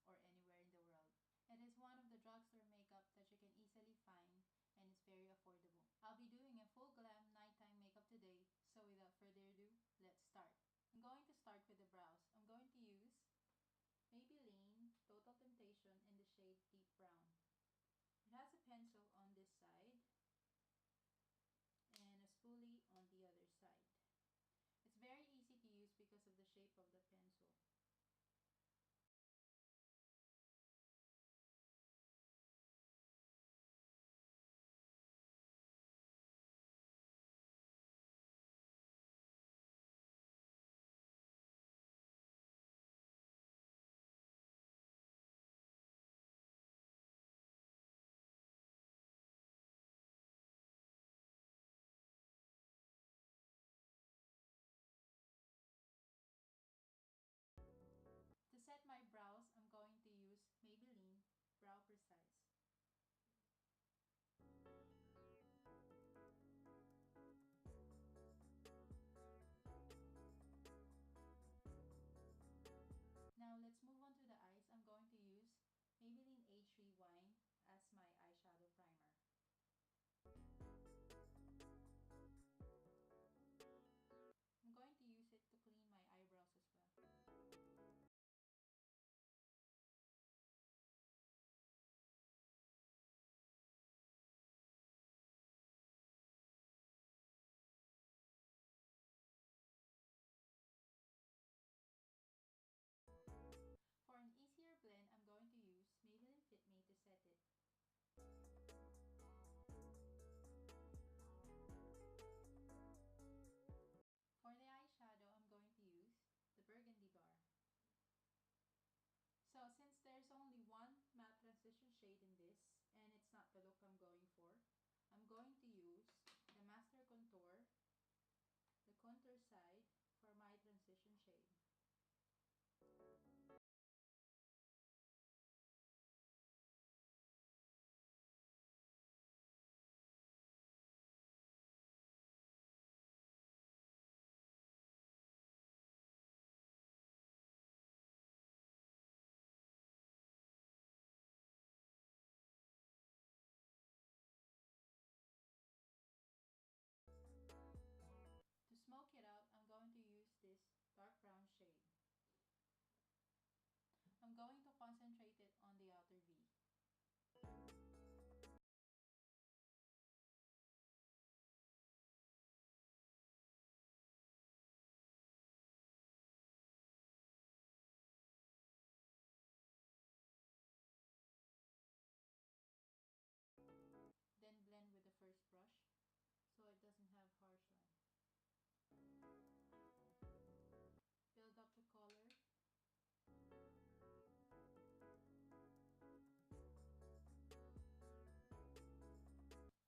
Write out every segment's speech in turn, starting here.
or anywhere in the world. It is one of the drugstore makeup that you can easily find, and it's very affordable. I'll be doing a full glam nighttime makeup today, so without further ado, let's start. I'm going to start with the brows. I'm going to use Maybelline Total Temptation in the shade Deep Brown. It has a pencil on this side and a spoolie on the other side. It's very easy to use because of the shape of the pencil. To set my brows, I'm going to use Maybelline Brow Precise. Now let's move on to the eyes. I'm going to use Maybelline H3 Wine as my eyeshadow primer. I'm going to use it to clean my eyebrows as well. For an easier blend, I'm going to use Maybelline Fit Me to set it. For the eyeshadow, I'm going to use the burgundy bar. So since there's only one matte transition shade in this, and it's not the look I'm going for, I'm going to use the Master Contour, the contour side, for my transition shade. To smoke it out, I'm going to use this dark brown shade. I'm going to concentrate it on the outer V. Then blend with the first brush so it doesn't have harsh lines. Build up the color.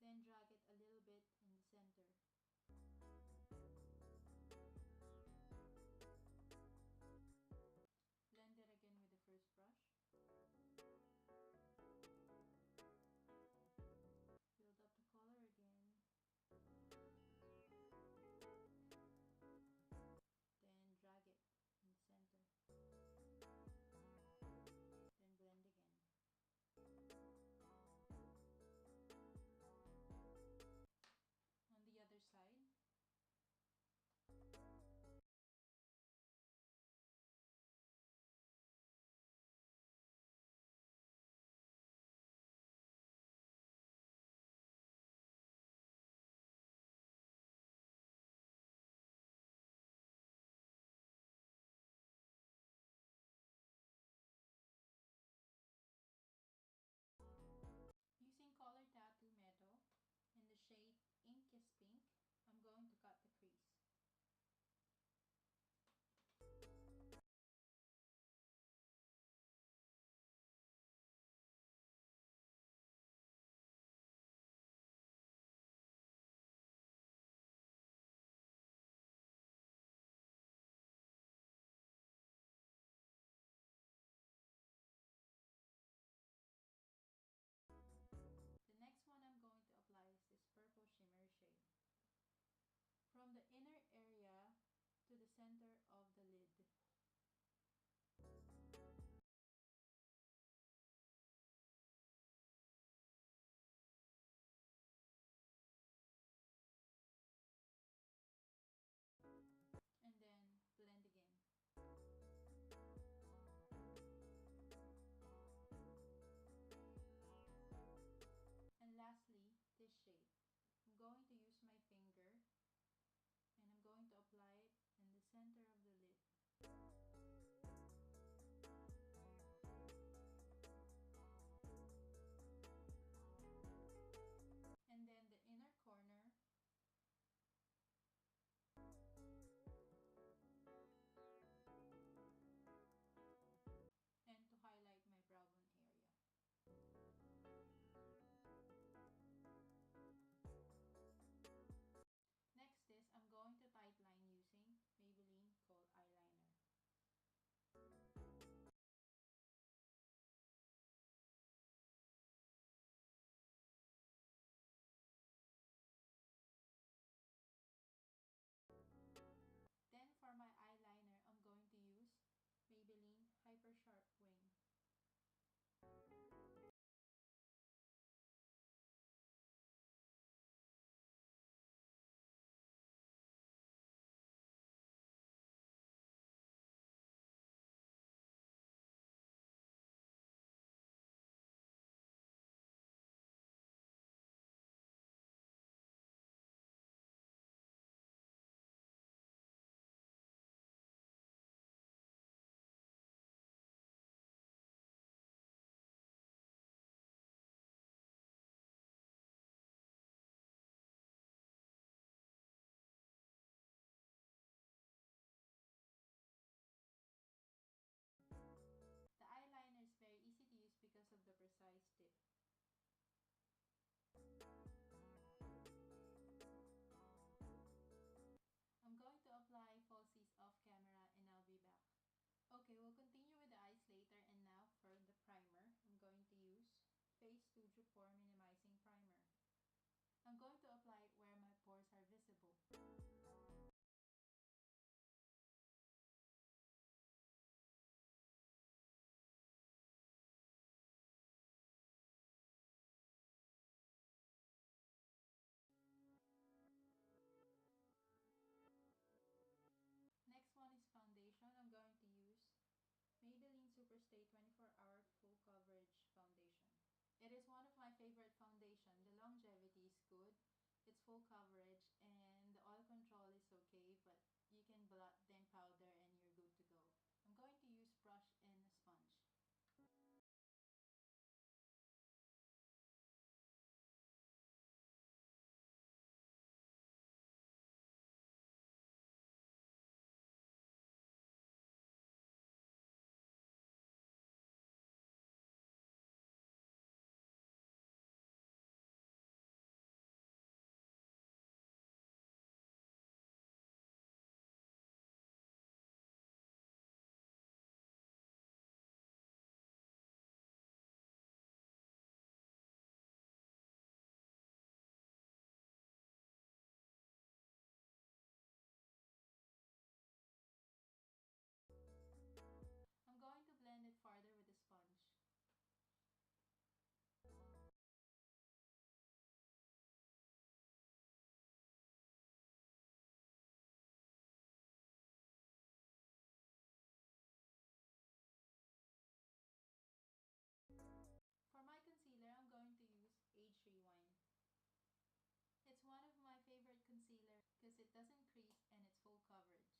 Then drag it a little bit in the center. Blend it again with the first brush. Build up the color again. Then drag it in the center. Then blend again. On the other side. Using Color Tattoo Metal in the shade Ink is Pink, I'm going to cut the crease. The next one I'm going to apply is this purple shimmer shade. From the inner area to the center of the lid. Face Studio Pore Minimizing Primer. I'm going to apply it where my pores are visible. Next one is foundation. I'm going to use Maybelline Superstay 24-Hour Full Coverage Foundation. It is one of my favorite foundation. The longevity is good, it's full coverage, and the oil control is okay, but you can blot then powder and you're good to go. I'm going to use brush and a sponge. I'm going to blend it farther with a sponge. For my concealer, I'm going to use Age Rewind. It's one of my favorite concealers because it doesn't crease and it's full coverage.